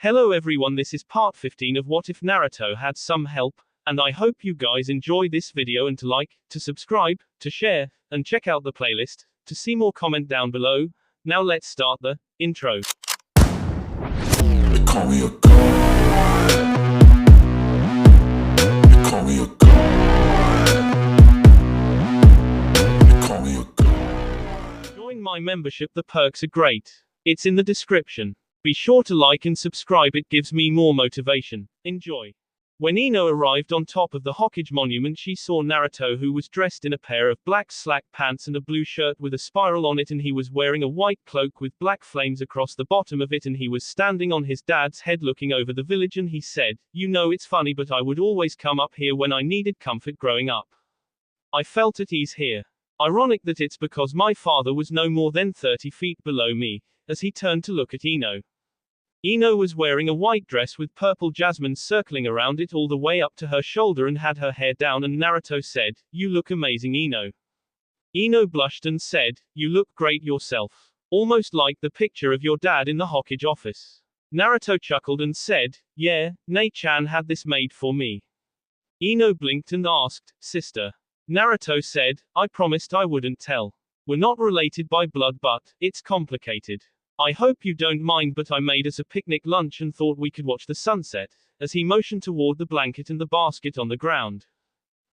Hello everyone, this is part 15 of What If Naruto Had Some Help, and I hope you guys enjoy this video and to like, to subscribe, to share, and check out the playlist, to see more comment down below. Now let's start the intro. They call me a god. They call me a god. They call me a god. Join my membership, the perks are great. It's in the description. Be sure to like and subscribe, it gives me more motivation. Enjoy. When Ino arrived on top of the Hokage monument, she saw Naruto, who was dressed in a pair of black slack pants and a blue shirt with a spiral on it, and he was wearing a white cloak with black flames across the bottom of it, and he was standing on his dad's head looking over the village, and he said, "You know, it's funny, but I would always come up here when I needed comfort growing up. I felt at ease here. Ironic that it's because my father was no more than 30 feet below me," as he turned to look at Ino. Ino was wearing a white dress with purple jasmine circling around it all the way up to her shoulder and had her hair down, and Naruto said, "You look amazing, Ino." Ino blushed and said, "You look great yourself. Almost like the picture of your dad in the Hokage office." Naruto chuckled and said, "Yeah, Nei-chan had this made for me." Ino blinked and asked, "Sister?" Naruto said, "I promised I wouldn't tell. We're not related by blood, but it's complicated. I hope you don't mind, but I made us a picnic lunch and thought we could watch the sunset," as he motioned toward the blanket and the basket on the ground.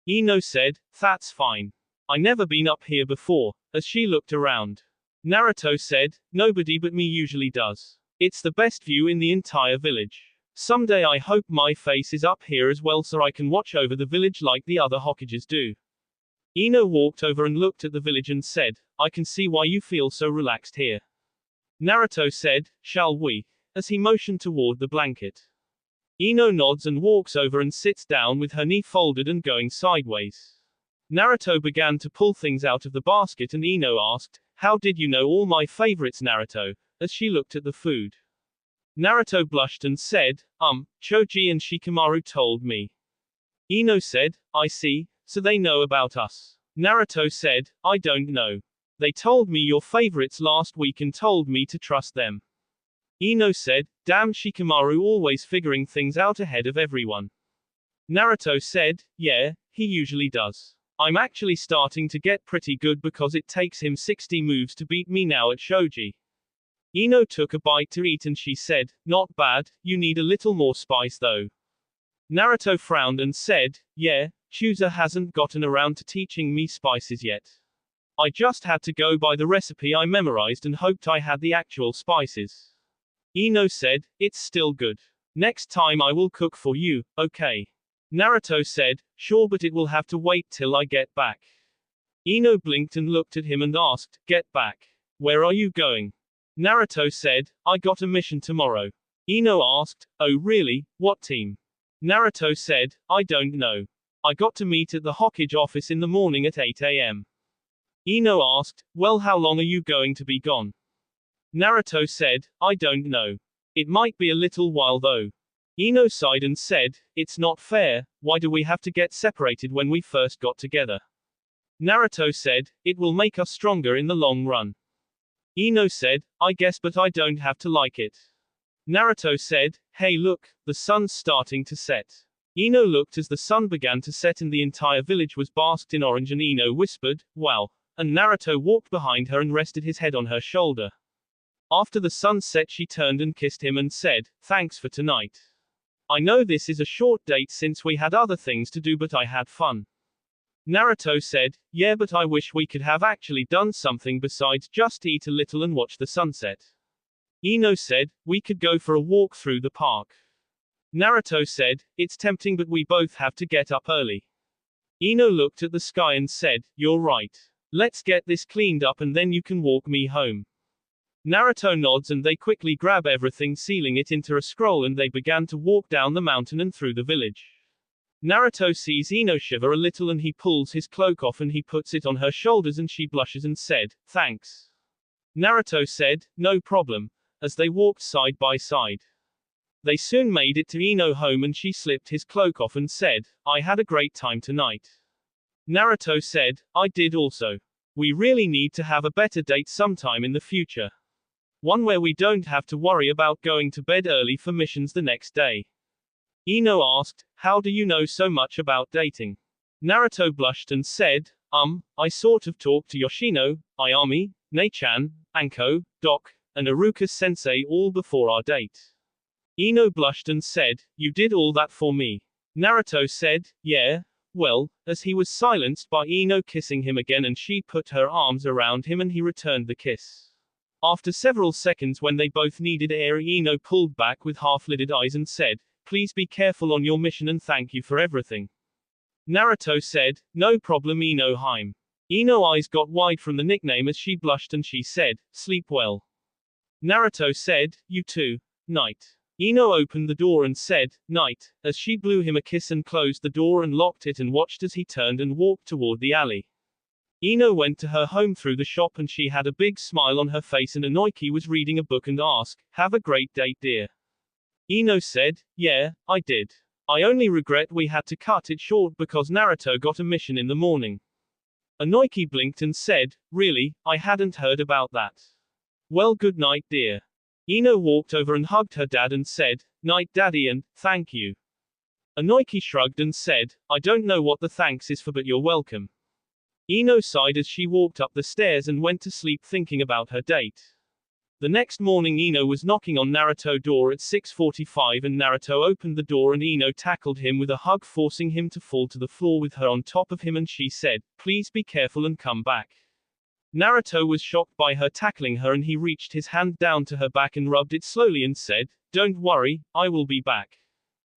Ino said, "That's fine. I never been up here before," as she looked around. Naruto said, "Nobody but me usually does. It's the best view in the entire village. Someday I hope my face is up here as well so I can watch over the village like the other Hokages do." Ino walked over and looked at the village and said, "I can see why you feel so relaxed here." Naruto said, "Shall we?" as he motioned toward the blanket. Ino nods and walks over and sits down with her knee folded and going sideways. Naruto began to pull things out of the basket, and Ino asked, "How did you know all my favorites, Naruto?" as she looked at the food. Naruto blushed and said, Choji and Shikamaru told me." Ino said, "I see, so they know about us." Naruto said, "I don't know. They told me your favorites last week and told me to trust them." Ino said, "Damn, Shikamaru always figuring things out ahead of everyone." Naruto said, "Yeah, he usually does. I'm actually starting to get pretty good because it takes him 60 moves to beat me now at shogi." Ino took a bite to eat and she said, "Not bad, you need a little more spice though." Naruto frowned and said, "Yeah, Chooser hasn't gotten around to teaching me spices yet. I just had to go by the recipe I memorized and hoped I had the actual spices." Ino said, "It's still good. Next time I will cook for you, okay?" Naruto said, "Sure, but it will have to wait till I get back." Ino blinked and looked at him and asked, "Get back? Where are you going?" Naruto said, "I got a mission tomorrow." Ino asked, "Oh really, what team?" Naruto said, "I don't know. I got to meet at the Hokage office in the morning at 8 a.m. Ino asked, "Well, how long are you going to be gone?" Naruto said, "I don't know. It might be a little while though." Ino sighed and said, "It's not fair. Why do we have to get separated when we first got together?" Naruto said, "It will make us stronger in the long run." Ino said, "I guess, but I don't have to like it." Naruto said, "Hey look, the sun's starting to set." Ino looked as the sun began to set and the entire village was basked in orange, and Ino whispered, "Wow." And Naruto walked behind her and rested his head on her shoulder. After the sun set, she turned and kissed him and said, "Thanks for tonight. I know this is a short date since we had other things to do, but I had fun." Naruto said, "Yeah, but I wish we could have actually done something besides just eat a little and watch the sunset." Ino said, "We could go for a walk through the park." Naruto said, "It's tempting, but we both have to get up early." Ino looked at the sky and said, "You're right. Let's get this cleaned up and then you can walk me home." Naruto nods and they quickly grab everything, sealing it into a scroll, and they began to walk down the mountain and through the village. Naruto sees Ino shiver a little and he pulls his cloak off and he puts it on her shoulders, and she blushes and said, "Thanks." Naruto said, "No problem," as they walked side by side. They soon made it to Ino home and she slipped his cloak off and said, "I had a great time tonight." Naruto said, "I did also. We really need to have a better date sometime in the future." One where we don't have to worry about going to bed early for missions the next day. Ino asked, how do you know so much about dating? Naruto blushed and said, I sort of talked to Yoshino, Ayami, Nei-chan, Anko, Doc, and Iruka-sensei all before our date. Ino blushed and said, you did all that for me. Naruto said, yeah, well, as he was silenced by Ino kissing him again and she put her arms around him and he returned the kiss. After several seconds when they both needed air, Ino pulled back with half-lidded eyes and said, please be careful on your mission and thank you for everything. Naruto said, no problem Ino Haim. Ino's eyes got wide from the nickname as she blushed and she said, sleep well. Naruto said, you too. Night. Ino opened the door and said, night, as she blew him a kiss and closed the door and locked it and watched as he turned and walked toward the alley. Ino went to her home through the shop and she had a big smile on her face and Inoki was reading a book and asked, have a great date dear. Ino said, yeah, I did. I only regret we had to cut it short because Naruto got a mission in the morning. Inoki blinked and said, really, I hadn't heard about that. Well good night dear. Ino walked over and hugged her dad and said, night daddy and, thank you. Inoki shrugged and said, I don't know what the thanks is for but you're welcome. Ino sighed as she walked up the stairs and went to sleep thinking about her date. The next morning Ino was knocking on Naruto's door at 6:45 and Naruto opened the door and Ino tackled him with a hug forcing him to fall to the floor with her on top of him and she said, please be careful and come back. Naruto was shocked by her tackling her and he reached his hand down to her back and rubbed it slowly and said, don't worry, I will be back.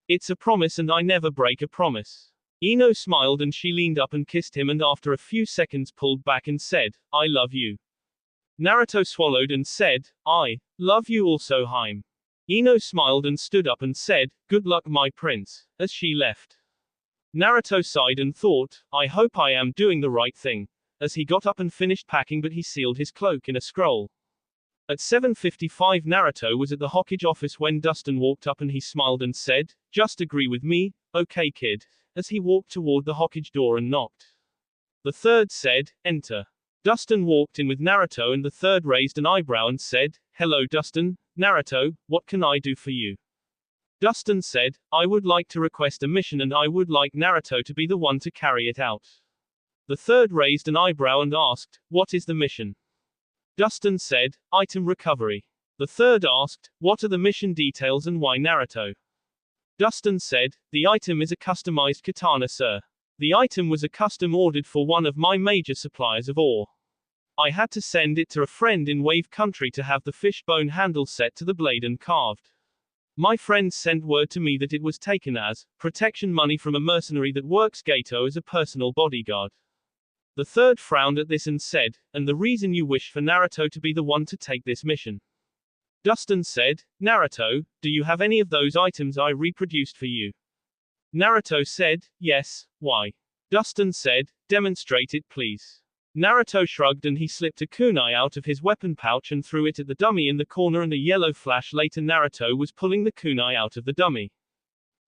It's a promise and I never break a promise. Ino smiled and she leaned up and kissed him and after a few seconds pulled back and said, I love you. Naruto swallowed and said, I love you also Haim. Ino smiled and stood up and said, good luck my prince, as she left. Naruto sighed and thought, I hope I am doing the right thing, as he got up and finished packing but he sealed his cloak in a scroll. At 7:55 Naruto was at the Hokage office when Dustin walked up and he smiled and said, just agree with me, okay kid, as he walked toward the Hokage door and knocked. The third said, enter. Dustin walked in with Naruto and the third raised an eyebrow and said, hello Dustin, Naruto, what can I do for you? Dustin said, I would like to request a mission and I would like Naruto to be the one to carry it out. The third raised an eyebrow and asked, what is the mission? Dustin said, item recovery. The third asked, what are the mission details and why Naruto? Dustin said, the item is a customized katana sir. The item was a custom ordered for one of my major suppliers of ore. I had to send it to a friend in Wave Country to have the fishbone handle set to the blade and carved. My friend sent word to me that it was taken as protection money from a mercenary that works Gato as a personal bodyguard. The third frowned at this and said, and the reason you wish for Naruto to be the one to take this mission? Dustin said, Naruto, do you have any of those items I reproduced for you? Naruto said, yes, why? Dustin said, demonstrate it please. Naruto shrugged and he slipped a kunai out of his weapon pouch and threw it at the dummy in the corner and a yellow flash later Naruto was pulling the kunai out of the dummy.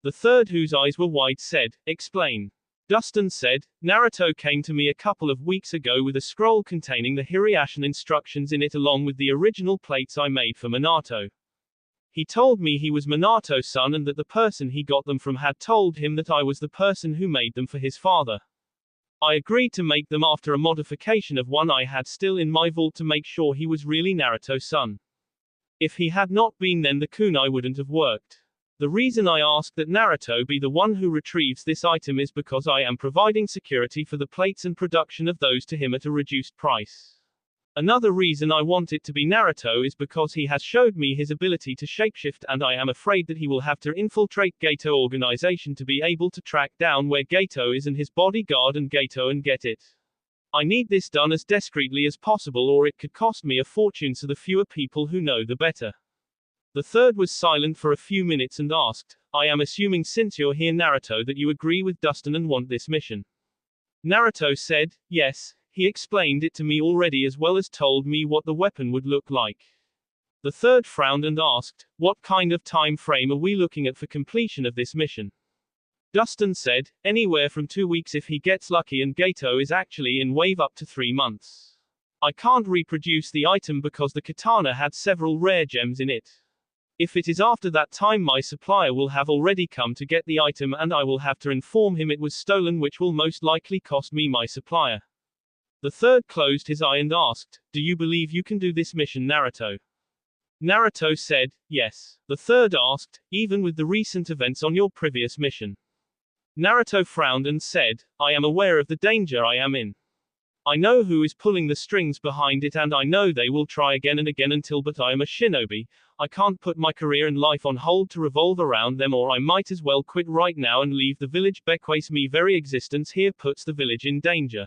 The third whose eyes were wide said, explain. Dustin said, Naruto came to me a couple of weeks ago with a scroll containing the Hirayashin instructions in it along with the original plates I made for Minato. He told me he was Minato's son and that the person he got them from had told him that I was the person who made them for his father. I agreed to make them after a modification of one I had still in my vault to make sure he was really Naruto's son. If he had not been then the kunai wouldn't have worked. The reason I ask that Naruto be the one who retrieves this item is because I am providing security for the plates and production of those to him at a reduced price. Another reason I want it to be Naruto is because he has showed me his ability to shapeshift and I am afraid that he will have to infiltrate Gato organization to be able to track down where Gato is and his bodyguard and Gato and get it. I need this done as discreetly as possible or it could cost me a fortune so the fewer people who know the better. The third was silent for a few minutes and asked, I am assuming since you're here Naruto that you agree with Dustin and want this mission. Naruto said, yes. He explained it to me already as well as told me what the weapon would look like. The third frowned and asked, what kind of time frame are we looking at for completion of this mission? Dustin said, anywhere from 2 weeks if he gets lucky and Gato is actually in wave up to 3 months. I can't reproduce the item because the katana had several rare gems in it. If it is after that time, my supplier will have already come to get the item and I will have to inform him it was stolen, which will most likely cost me my supplier. The third closed his eye and asked, "Do you believe you can do this mission, Naruto?" Naruto said, "Yes." The third asked, "Even with the recent events on your previous mission?" Naruto frowned and said, "I am aware of the danger I am in. I know who is pulling the strings behind it and I know they will try again and again until, but I am a shinobi. I can't put my career and life on hold to revolve around them, or I might as well quit right now and leave the village because my very existence here puts the village in danger."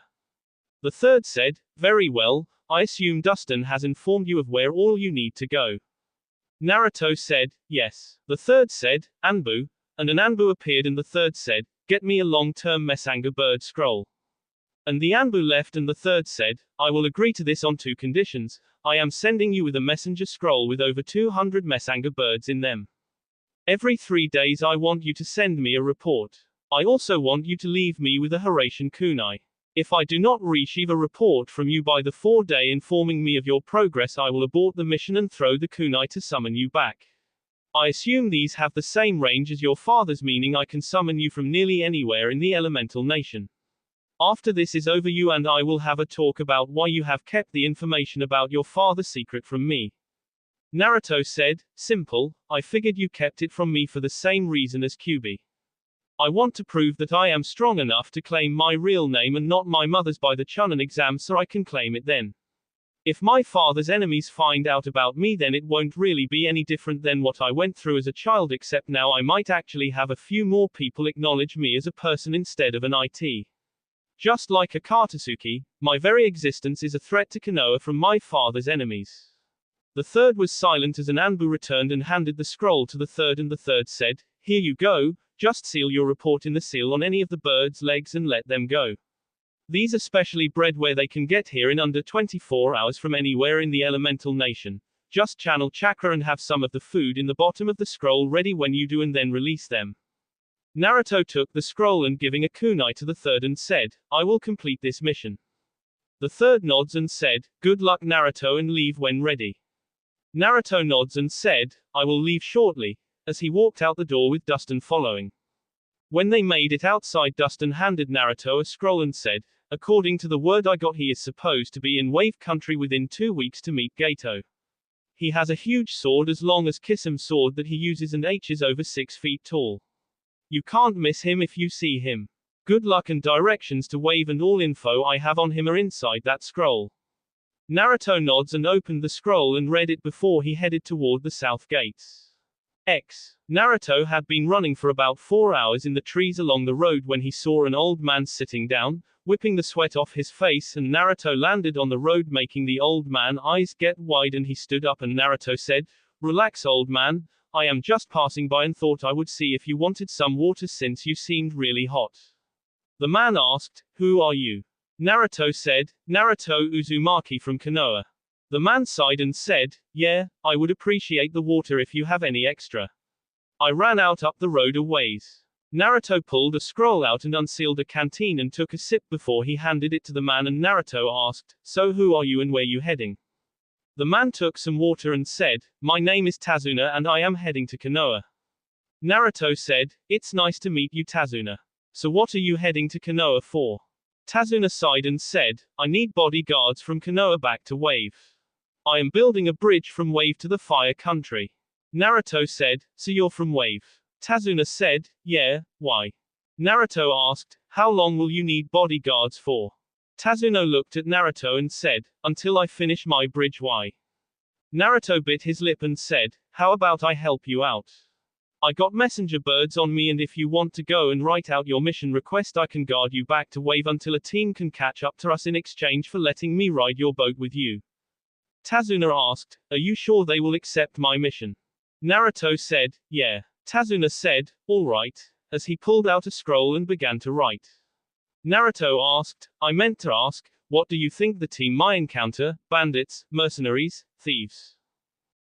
The third said, "Very well, I assume Dustin has informed you of where all you need to go." Naruto said, "Yes." The third said, "Anbu," and an Anbu appeared and the third said, "Get me a long-term Messenger bird scroll." And the Anbu left and the third said, "I will agree to this on two conditions. I am sending you with a messenger scroll with over 200 Messenger birds in them. Every 3 days I want you to send me a report. I also want you to leave me with a Hiraishin kunai. If I do not receive a report from you by the 4th day informing me of your progress, I will abort the mission and throw the kunai to summon you back. I assume these have the same range as your father's, meaning I can summon you from nearly anywhere in the elemental nation. After this is over, you and I will have a talk about why you have kept the information about your father secret from me." Naruto said, "Simple, I figured you kept it from me for the same reason as Kyuubi. I want to prove that I am strong enough to claim my real name and not my mother's by the Chunin exam, so I can claim it then. If my father's enemies find out about me, then it won't really be any different than what I went through as a child, except now I might actually have a few more people acknowledge me as a person instead of an IT. Just like Akatsuki, my very existence is a threat to Konoha from my father's enemies." The third was silent as an Anbu returned and handed the scroll to the third, and the third said, "Here you go, just seal your report in the seal on any of the bird's legs and let them go. These are specially bred where they can get here in under 24 hours from anywhere in the elemental nation. Just channel chakra and have some of the food in the bottom of the scroll ready when you do and then release them." Naruto took the scroll and giving a kunai to the third and said, "I will complete this mission." The third nods and said, "Good luck, Naruto, and leave when ready." Naruto nods and said, "I will leave shortly," as he walked out the door with Dustin following. When they made it outside, Dustin handed Naruto a scroll and said, "According to the word I got, he is supposed to be in Wave Country within 2 weeks to meet Gato. He has a huge sword as long as Kisam's sword that he uses and H is over 6 feet tall. You can't miss him if you see him. Good luck, and directions to Wave and all info I have on him are inside that scroll." Naruto nods and opened the scroll and read it before he headed toward the south gates. Naruto had been running for about 4 hours in the trees along the road when he saw an old man sitting down, whipping the sweat off his face, and Naruto landed on the road, making the old man eyes get wide, and he stood up and Naruto said, "Relax, old man. I am just passing by and thought I would see if you wanted some water since you seemed really hot." The man asked, "Who are you?" Naruto said, "Naruto Uzumaki from Konoha." The man sighed and said, "Yeah, I would appreciate the water if you have any extra. I ran out up the road a ways." Naruto pulled a scroll out and unsealed a canteen and took a sip before he handed it to the man, and Naruto asked, "So who are you and where you heading?" The man took some water and said, "My name is Tazuna and I am heading to Konoha." Naruto said, "It's nice to meet you, Tazuna. So what are you heading to Konoha for?" Tazuna sighed and said, "I need bodyguards from Konoha back to Wave. I am building a bridge from Wave to the Fire Country." Naruto said, "So you're from Wave?" Tazuna said, "Yeah, why?" Naruto asked, "How long will you need bodyguards for?" Tazuna looked at Naruto and said, "Until I finish my bridge." "Why?" Naruto bit his lip and said, "How about I help you out? I got messenger birds on me, and if you want to go and write out your mission request, I can guard you back to Wave until a team can catch up to us in exchange for letting me ride your boat with you." Tazuna asked, "Are you sure they will accept my mission?" Naruto said, "Yeah." Tazuna said, "All right," as he pulled out a scroll and began to write. Naruto asked, "I meant to ask, what do you think the team might encounter? Bandits, mercenaries, thieves?"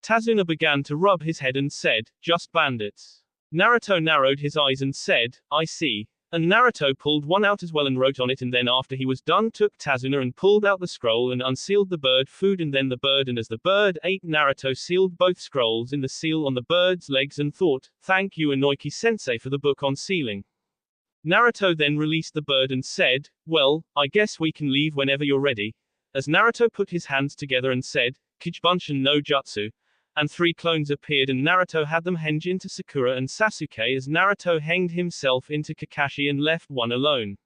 Tazuna began to rub his head and said, "Just bandits." Naruto narrowed his eyes and said, "I see. And Naruto pulled one out as well and wrote on it, and then after he was done took Tazuna and pulled out the scroll and unsealed the bird food, and then the bird, and as the bird ate, Naruto sealed both scrolls in the seal on the bird's legs and thought, "Thank you Inoki sensei for the book on sealing." Naruto then released the bird and said, "Well, I guess we can leave whenever you're ready." As Naruto put his hands together and said, "Kichibunshin no Jutsu," and 3 clones appeared and Naruto had them henge into Sakura and Sasuke as Naruto hanged himself into Kakashi and left one alone.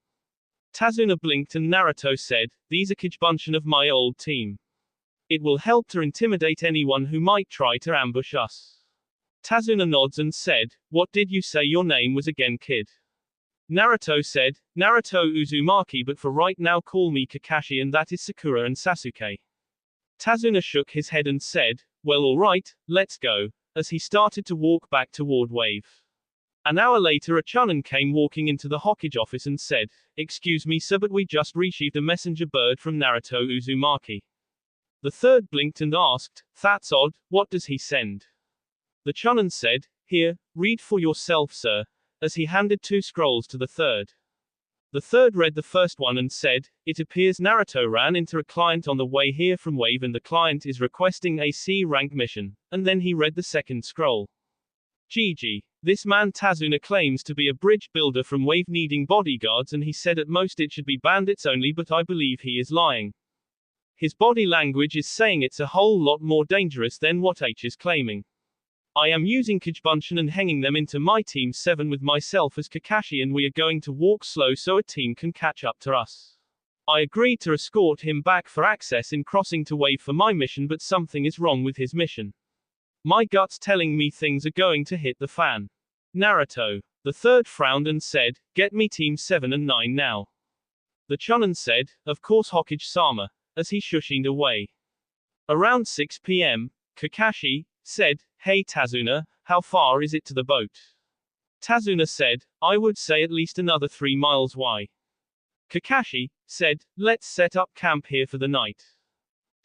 Tazuna blinked and Naruto said, "These are Kichibunshin of my old team. It will help to intimidate anyone who might try to ambush us." Tazuna nods and said, "What did you say your name was again, kid?" Naruto said, "Naruto Uzumaki, but for right now call me Kakashi, and that is Sakura and Sasuke." Tazuna shook his head and said, "Well, alright, let's go," as he started to walk back toward Wave. An hour later a Chunin came walking into the Hokage office and said, "Excuse me sir, but we just received a messenger bird from Naruto Uzumaki." The third blinked and asked, "That's odd, what does he send?" The Chunin said, "Here, read for yourself sir," as he handed 2 scrolls to the third. The third read the first one and said, "It appears Naruto ran into a client on the way here from Wave and the client is requesting a C rank mission," and then he read the second scroll. "GG. This man Tazuna claims to be a bridge builder from Wave needing bodyguards, and he said at most it should be bandits only, but I believe he is lying. His body language is saying it's a whole lot more dangerous than what H is claiming. I am using Kichibunshin and hanging them into my team 7 with myself as Kakashi, and we are going to walk slow so a team can catch up to us. I agreed to escort him back for access in crossing to Wave for my mission, but something is wrong with his mission. My gut's telling me things are going to hit the fan." Naruto. The third frowned and said, "Get me team 7 and 9 now." The Chunin said, "Of course Hokage-sama," as he shushined away. Around 6 p.m., Kakashi said, "Hey Tazuna, how far is it to the boat?" Tazuna said, "I would say at least another 3 miles. Why?" Kakashi said, "Let's set up camp here for the night."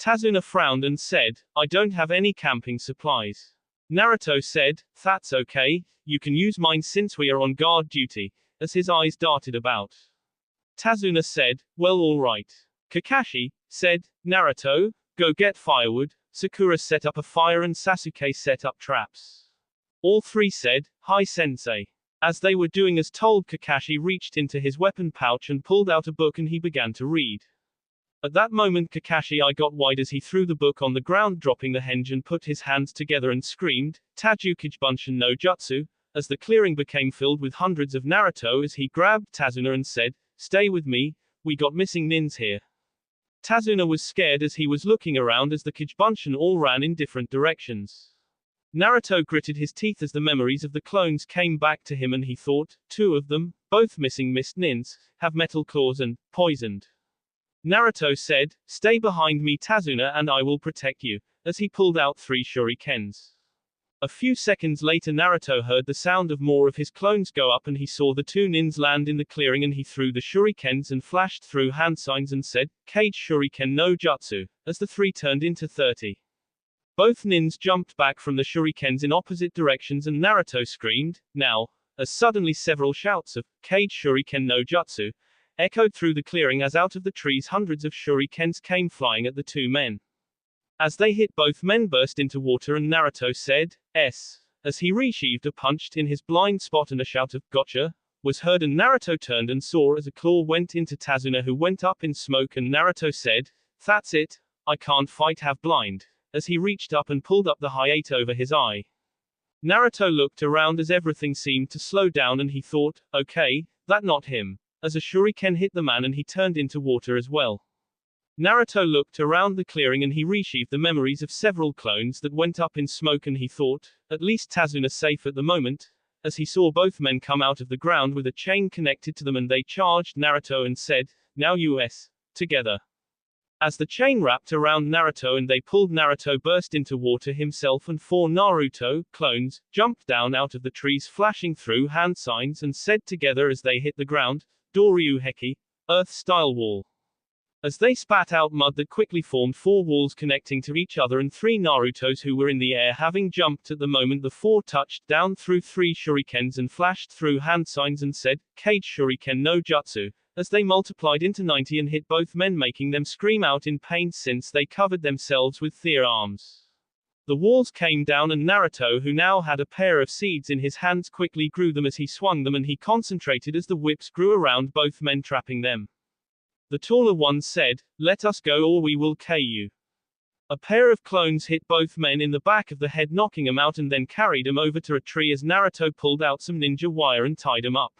Tazuna frowned and said, "I don't have any camping supplies." Naruto said, "That's okay, you can use mine since we are on guard duty," as his eyes darted about. Tazuna said, "Well, alright." Kakashi said, "Naruto, go get firewood." Sakura set up a fire and Sasuke set up traps. All 3 said, "Hi sensei." As they were doing as told, Kakashi reached into his weapon pouch and pulled out a book and he began to read. At that moment Kakashi eye got wide as he threw the book on the ground, dropping the henge, and put his hands together and screamed, "Taju Kichibunshin no Jutsu," as the clearing became filled with hundreds of Naruto as he grabbed Tazuna and said, "Stay with me, we got missing nins here." Tazuna was scared as he was looking around as the Kichibunshin all ran in different directions. Naruto gritted his teeth as the memories of the clones came back to him and he thought, 2 of them, both missing mist nins, have metal claws and poisoned. Naruto said, "Stay behind me Tazuna and I will protect you," as he pulled out 3 shurikens. A few seconds later Naruto heard the sound of more of his clones go up and he saw the 2 nins land in the clearing, and he threw the shurikens and flashed through hand signs and said, "Cage Shuriken no Jutsu," as the 3 turned into 30. Both nins jumped back from the shurikens in opposite directions and Naruto screamed, "Now," as suddenly several shouts of, "Cage Shuriken no Jutsu," echoed through the clearing as out of the trees hundreds of shurikens came flying at the 2 men. As they hit, both men burst into water and Naruto said, "S," as he resheathed a punch in his blind spot, and a shout of, "Gotcha," was heard and Naruto turned and saw as a claw went into Tazuna, who went up in smoke, and Naruto said, "That's it, I can't fight, have blind," as he reached up and pulled up the hayate over his eye. Naruto looked around as everything seemed to slow down and he thought, "Okay, that not him," as a shuriken hit the man and he turned into water as well. Naruto looked around the clearing and he resheathed the memories of several clones that went up in smoke and he thought, at least Tazuna safe at the moment, as he saw both men come out of the ground with a chain connected to them and they charged Naruto and said, "Now US, together." As the chain wrapped around Naruto and they pulled, Naruto burst into water himself and 4 Naruto clones jumped down out of the trees flashing through hand signs and said together as they hit the ground, "Doryu Heki, Earth-style wall." As they spat out mud that quickly formed 4 walls connecting to each other and 3 Narutos who were in the air having jumped at the moment the 4 touched down through 3 shurikens and flashed through hand signs and said, Cage Shuriken no Jutsu, as they multiplied into 90 and hit both men making them scream out in pain since they covered themselves with their arms. The walls came down and Naruto who now had a pair of seeds in his hands quickly grew them as he swung them and he concentrated as the whips grew around both men trapping them. The taller one said, let us go or we will kill you. A pair of clones hit both men in the back of the head knocking them out and then carried them over to a tree as Naruto pulled out some ninja wire and tied them up.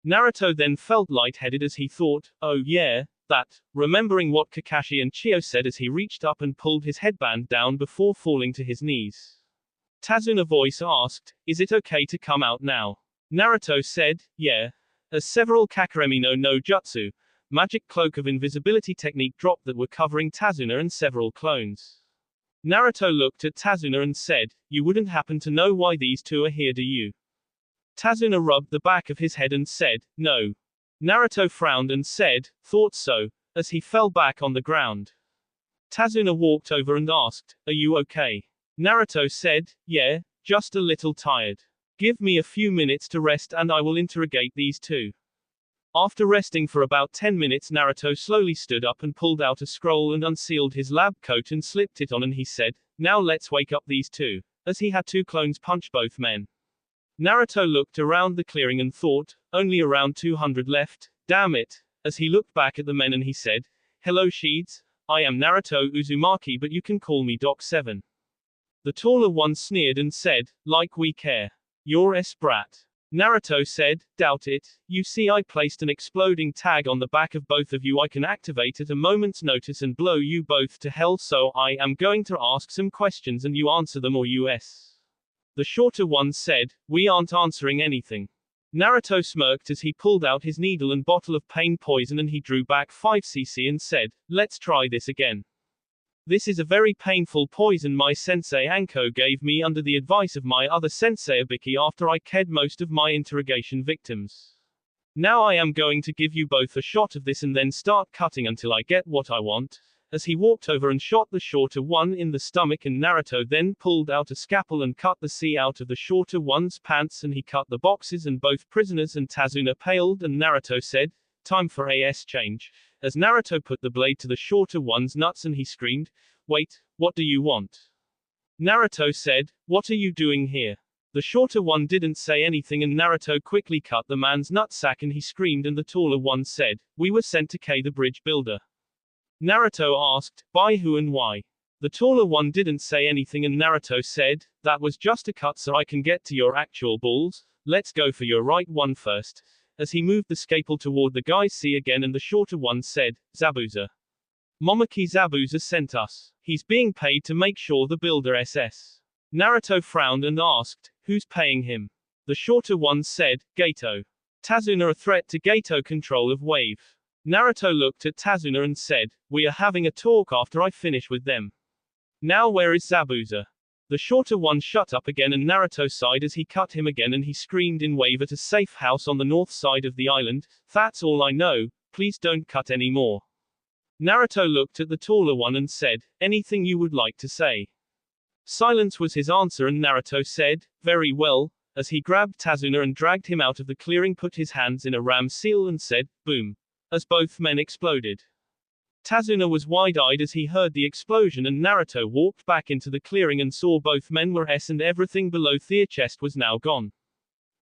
Naruto then felt lightheaded as he thought, oh yeah, that, remembering what Kakashi and Chio said as he reached up and pulled his headband down before falling to his knees. Tazuna voice asked, is it okay to come out now? Naruto said, yeah. As several Kakaremi no Jutsu, magic cloak of invisibility technique dropped that were covering Tazuna and several clones. Naruto looked at Tazuna and said, you wouldn't happen to know why these 2 are here, do you? Tazuna rubbed the back of his head and said, no. Naruto frowned and said, thought so, as he fell back on the ground. Tazuna walked over and asked, are you okay? Naruto said, yeah, just a little tired. Give me a few minutes to rest and I will interrogate these 2. After resting for about 10 minutes Naruto slowly stood up and pulled out a scroll and unsealed his lab coat and slipped it on and he said, now let's wake up these 2, as he had 2 clones punch both men. Naruto looked around the clearing and thought, only around 200 left, damn it, as he looked back at the men and he said, hello Sheeds, I am Naruto Uzumaki but you can call me Doc 7. The taller one sneered and said, like we care. You're a brat. Naruto said, doubt it, you see I placed an exploding tag on the back of both of you I can activate at a moment's notice and blow you both to hell so I am going to ask some questions and you answer them or US. The shorter one said, we aren't answering anything. Naruto smirked as he pulled out his needle and bottle of pain poison and he drew back 5cc and said, let's try this again. This is a very painful poison my sensei Anko gave me under the advice of my other sensei Abiki after I killed most of my interrogation victims. Now I am going to give you both a shot of this and then start cutting until I get what I want. As he walked over and shot the shorter one in the stomach and Naruto then pulled out a scalpel and cut the C out of the shorter one's pants and he cut the boxes and both prisoners and Tazuna paled and Naruto said, time for AS change. As Naruto put the blade to the shorter one's nuts and he screamed, wait, what do you want? Naruto said, what are you doing here? The shorter one didn't say anything and Naruto quickly cut the man's nutsack and he screamed and the taller one said, we were sent to K the bridge builder. Naruto asked, by who and why? The taller one didn't say anything and Naruto said, that was just a cut so I can get to your actual balls, let's go for your right one first. As he moved the scalpel toward the guy's C again and the shorter one said, Zabuza. Momoki Zabuza sent us. He's being paid to make sure the builder SS. Naruto frowned and asked, who's paying him? The shorter one said, Gato. Tazuna a threat to Gato control of wave. Naruto looked at Tazuna and said, we are having a talk after I finish with them. Now where is Zabuza? The shorter one shut up again and Naruto sighed as he cut him again and he screamed in wave at a safe house on the north side of the island, that's all I know, please don't cut any more. Naruto looked at the taller one and said, anything you would like to say? Silence was his answer and Naruto said, very well, as he grabbed Tazuna and dragged him out of the clearing put his hands in a ram seal and said, boom, as both men exploded. Tazuna was wide-eyed as he heard the explosion and Naruto walked back into the clearing and saw both men were S and everything below their chest was now gone.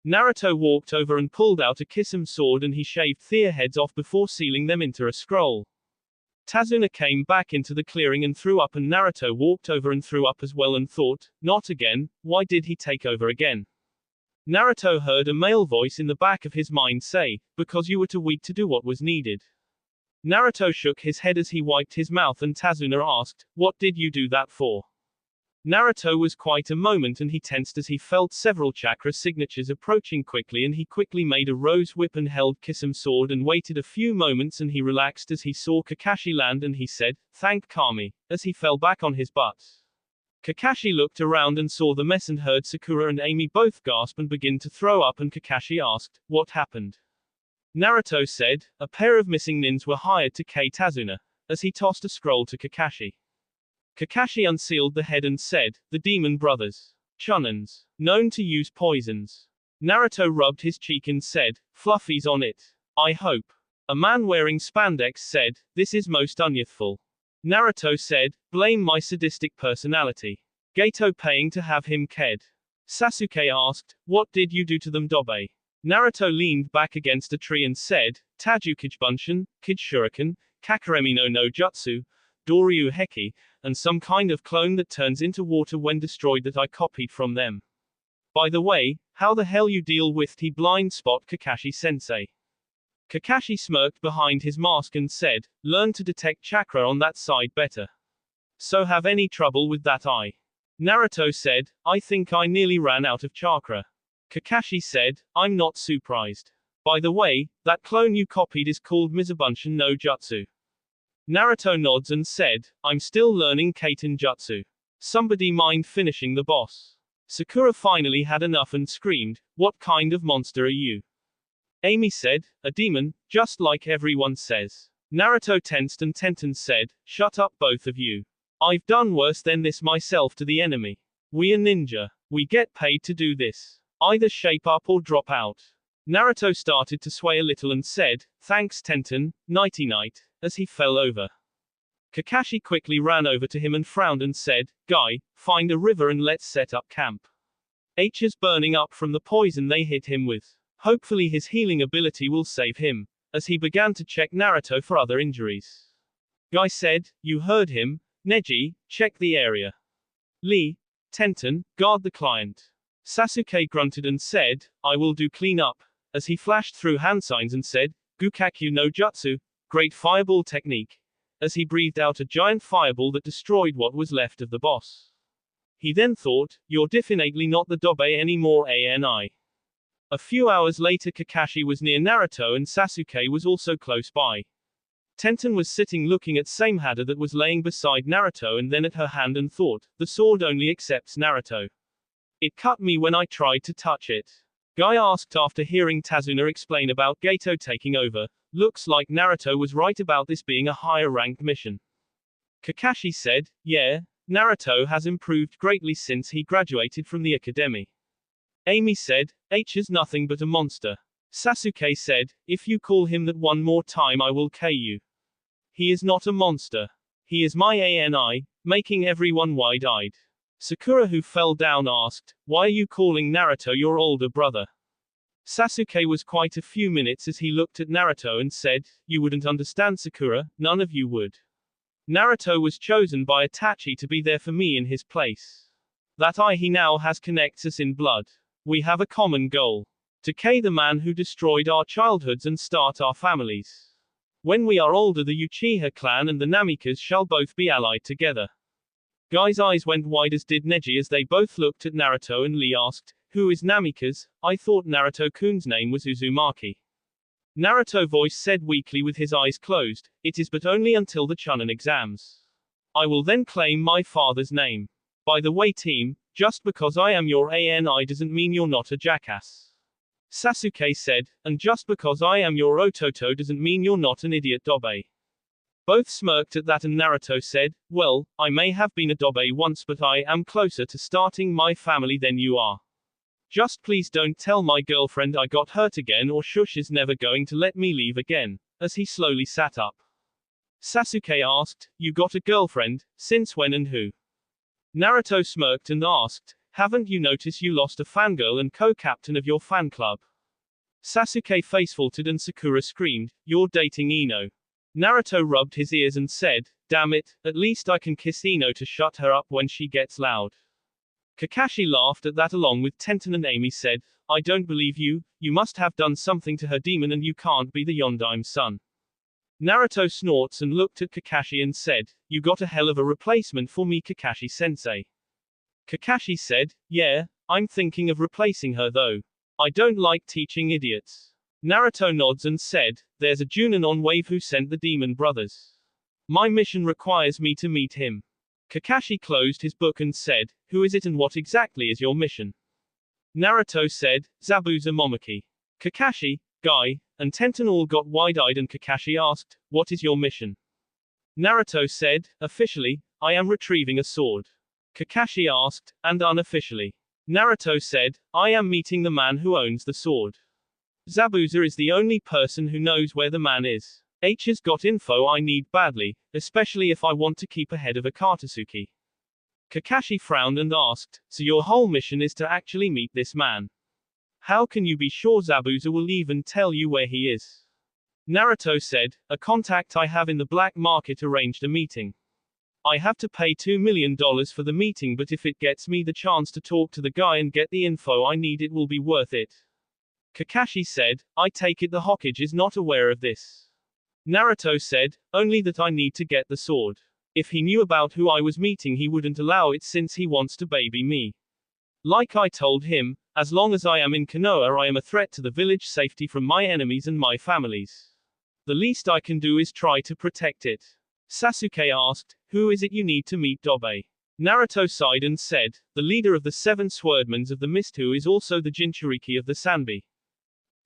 Naruto walked over and pulled out a Kisame sword and he shaved their heads off before sealing them into a scroll. Tazuna came back into the clearing and threw up and Naruto walked over and threw up as well and thought, not again, why did he take over again? Naruto heard a male voice in the back of his mind say, because you were too weak to do what was needed. Naruto shook his head as he wiped his mouth and Tazuna asked, what did you do that for? Naruto was quite a moment and he tensed as he felt several chakra signatures approaching quickly and he quickly made a rose whip and held Kisame sword and waited a few moments and he relaxed as he saw Kakashi land and he said, thank Kami, as he fell back on his butt. Kakashi looked around and saw the mess and heard Sakura and Amy both gasp and begin to throw up and Kakashi asked, what happened? Naruto said, a pair of missing nins were hired to Kei Tazuna, as he tossed a scroll to Kakashi. Kakashi unsealed the head and said, the demon brothers. Chunins. Known to use poisons. Naruto rubbed his cheek and said, Fluffy's on it. I hope. A man wearing spandex said, this is most unyouthful. Naruto said, blame my sadistic personality. Gato paying to have him ked. Sasuke asked, what did you do to them Dobe? Naruto leaned back against a tree and said, Tajukijbunshin, Kid-shuriken, Kakaremi no Jutsu, Doryu Heki, and some kind of clone that turns into water when destroyed that I copied from them. By the way, how the hell you deal with the blind spot Kakashi-sensei? Kakashi smirked behind his mask and said, learn to detect chakra on that side better. So have any trouble with that eye? Naruto said, I think I nearly ran out of chakra. Kakashi said, I'm not surprised. By the way, that clone you copied is called Mizubunshin no Jutsu. Naruto nods and said, I'm still learning Kaiten Jutsu. Somebody mind finishing the boss? Sakura finally had enough and screamed, what kind of monster are you? Amy said, a demon, just like everyone says. Naruto tensed and Tenten said, shut up both of you. I've done worse than this myself to the enemy. We are ninja. We get paid to do this. Either shape up or drop out. Naruto started to sway a little and said, thanks Tenten, nighty-night, as he fell over. Kakashi quickly ran over to him and frowned and said, guy, find a river and let's set up camp. H is burning up from the poison they hit him with. Hopefully his healing ability will save him, as he began to check Naruto for other injuries. Guy said, you heard him, Neji, check the area. Lee, Tenten, guard the client. Sasuke grunted and said, I will do clean up, as he flashed through hand signs and said, Gukakyu no Jutsu, great fireball technique, as he breathed out a giant fireball that destroyed what was left of the boss. He then thought, you're definitely not the Dobe anymore ANI. A few hours later Kakashi was near Naruto and Sasuke was also close by. Tenten was sitting looking at Samehada that was laying beside Naruto and then at her hand and thought, the sword only accepts Naruto. It cut me when I tried to touch it. Guy asked after hearing Tazuna explain about Gato taking over, looks like Naruto was right about this being a higher ranked mission. Kakashi said, yeah, Naruto has improved greatly since he graduated from the academy. Amy said, H is nothing but a monster. Sasuke said, if you call him that one more time I will K you. He is not a monster. He is my ANI, making everyone wide-eyed. Sakura who fell down asked, why are you calling Naruto your older brother? Sasuke was quite a few minutes as he looked at Naruto and said, you wouldn't understand Sakura, none of you would. Naruto was chosen by Itachi to be there for me in his place. That eye he now has connects us in blood. We have a common goal. To K the man who destroyed our childhoods and start our families. When we are older the Uchiha clan and the Namikas shall both be allied together. Guy's eyes went wide as did Neji as they both looked at Naruto and Lee asked, who is Namikas? I thought Naruto-kun's name was Uzumaki. Naruto voice said weakly with his eyes closed, it is but only until the Chunin exams. I will then claim my father's name. By the way team, just because I am your ANI doesn't mean you're not a jackass. Sasuke said, and just because I am your Ototo doesn't mean you're not an idiot Dobe. Both smirked at that and Naruto said, well, I may have been a Dobe once but I am closer to starting my family than you are. Just please don't tell my girlfriend I got hurt again or Shush is never going to let me leave again, as he slowly sat up. Sasuke asked, you got a girlfriend, since when and who? Naruto smirked and asked, haven't you noticed you lost a fangirl and co-captain of your fan club? Sasuke face-faulted and Sakura screamed, you're dating Ino. Naruto rubbed his ears and said, damn it, at least I can kiss Ino to shut her up when she gets loud. Kakashi laughed at that along with Tenten and Amy said, I don't believe you, you must have done something to her demon and you can't be the Yondaime son. Naruto snorts and looked at Kakashi and said, you got a hell of a replacement for me Kakashi-sensei. Kakashi said, yeah, I'm thinking of replacing her though. I don't like teaching idiots. Naruto nods and said, there's a Junin on wave who sent the demon brothers. My mission requires me to meet him. Kakashi closed his book and said, who is it and what exactly is your mission? Naruto said, Zabuza Momoki. Kakashi, Guy, and Tenten all got wide-eyed and Kakashi asked, "What is your mission?" Naruto said, "Officially, I am retrieving a sword." Kakashi asked, "And unofficially?" Naruto said, "I am meeting the man who owns the sword. Zabuza is the only person who knows where the man is. H has got info I need badly, especially if I want to keep ahead of Akatsuki." Kakashi frowned and asked, "So your whole mission is to actually meet this man? How can you be sure Zabuza will even tell you where he is?" Naruto said, "A contact I have in the black market arranged a meeting. I have to pay $2 million for the meeting, but if it gets me the chance to talk to the guy and get the info I need, it will be worth it." Kakashi said, "I take it the Hokage is not aware of this." Naruto said, "Only that I need to get the sword. If he knew about who I was meeting, he wouldn't allow it since he wants to baby me. Like I told him, as long as I am in Konoha, I am a threat to the village safety from my enemies and my families. The least I can do is try to protect it." Sasuke asked, "Who is it you need to meet, Dobe?" Naruto sighed and said, "The leader of the 7 Swordmans of the Mist, who is also the Jinchuriki of the Sanbi."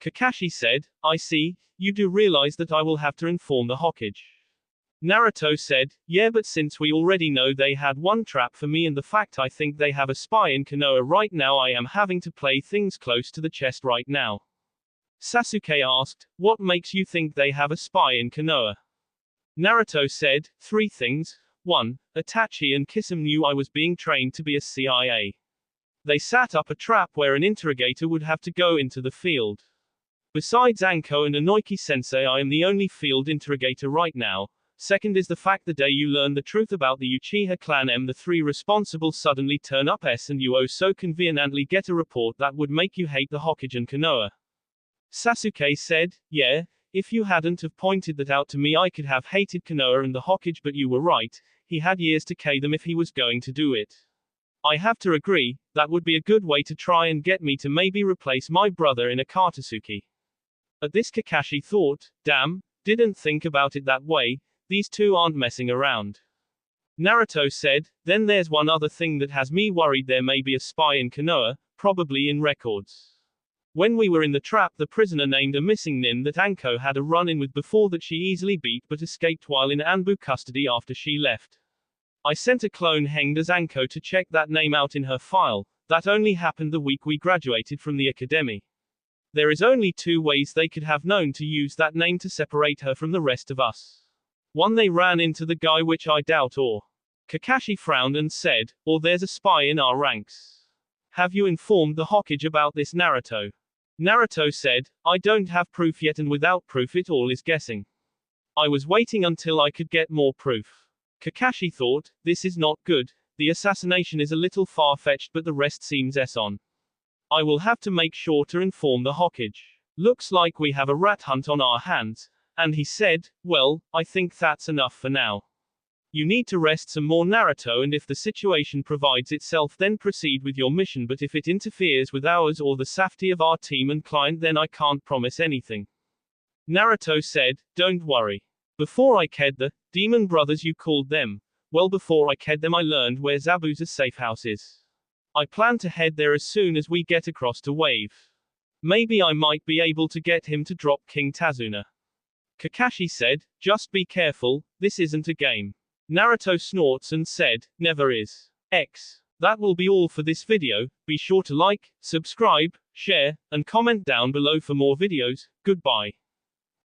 Kakashi said, "I see, you do realize that I will have to inform the Hokage." Naruto said, "Yeah, but since we already know they had one trap for me and the fact I think they have a spy in Konoha right now, I am having to play things close to the chest right now." Sasuke asked, "What makes you think they have a spy in Konoha?" Naruto said, 3 things. 1. Itachi and Kisame knew I was being trained to be a CIA. They set up a trap where an interrogator would have to go into the field. Besides Anko and Inoki Sensei, I am the only field interrogator right now. Second is the fact the day you learn the truth about the Uchiha clan, the 3 responsible suddenly turn up and you so conveniently get a report that would make you hate the Hokage and Konoha." Sasuke said, "Yeah, if you hadn't have pointed that out to me, I could have hated Konoha and the Hokage, but you were right, he had years to K them if he was going to do it. I have to agree, that would be a good way to try and get me to maybe replace my brother in Akatsuki." At this Kakashi thought, "Damn, didn't think about it that way, these 2 aren't messing around." Naruto said, "Then there's one other thing that has me worried. There may be a spy in Konoha, probably in records. When we were in the trap, the prisoner named a missing nin that Anko had a run-in with before that she easily beat but escaped while in Anbu custody after she left. I sent a clone hanged as Anko to check that name out in her file. That only happened the week we graduated from the academy. There is only 2 ways they could have known to use that name to separate her from the rest of us. 1, they ran into the guy, which I doubt, or..." Kakashi frowned and said, "Or there's a spy in our ranks. Have you informed the Hokage about this, Naruto?" Naruto said, "I don't have proof yet, and without proof it all is guessing. I was waiting until I could get more proof." Kakashi thought, "This is not good. The assassination is a little far-fetched, but the rest seems on. I will have to make sure to inform the Hokage. Looks like we have a rat hunt on our hands." And he said, "Well, I think that's enough for now. You need to rest some more, Naruto, and if the situation provides itself, then proceed with your mission, but if it interferes with ours or the safety of our team and client, then I can't promise anything." Naruto said, "Don't worry. Before I killed the demon brothers you called them, well, before I killed them I learned where Zabuza's safe house is. I plan to head there as soon as we get across to Wave. Maybe I might be able to get him to drop King Tazuna." Kakashi said, "Just be careful, this isn't a game." Naruto snorts and said, "Never is. X." That will be all for this video. Be sure to like, subscribe, share, and comment down below for more videos. Goodbye.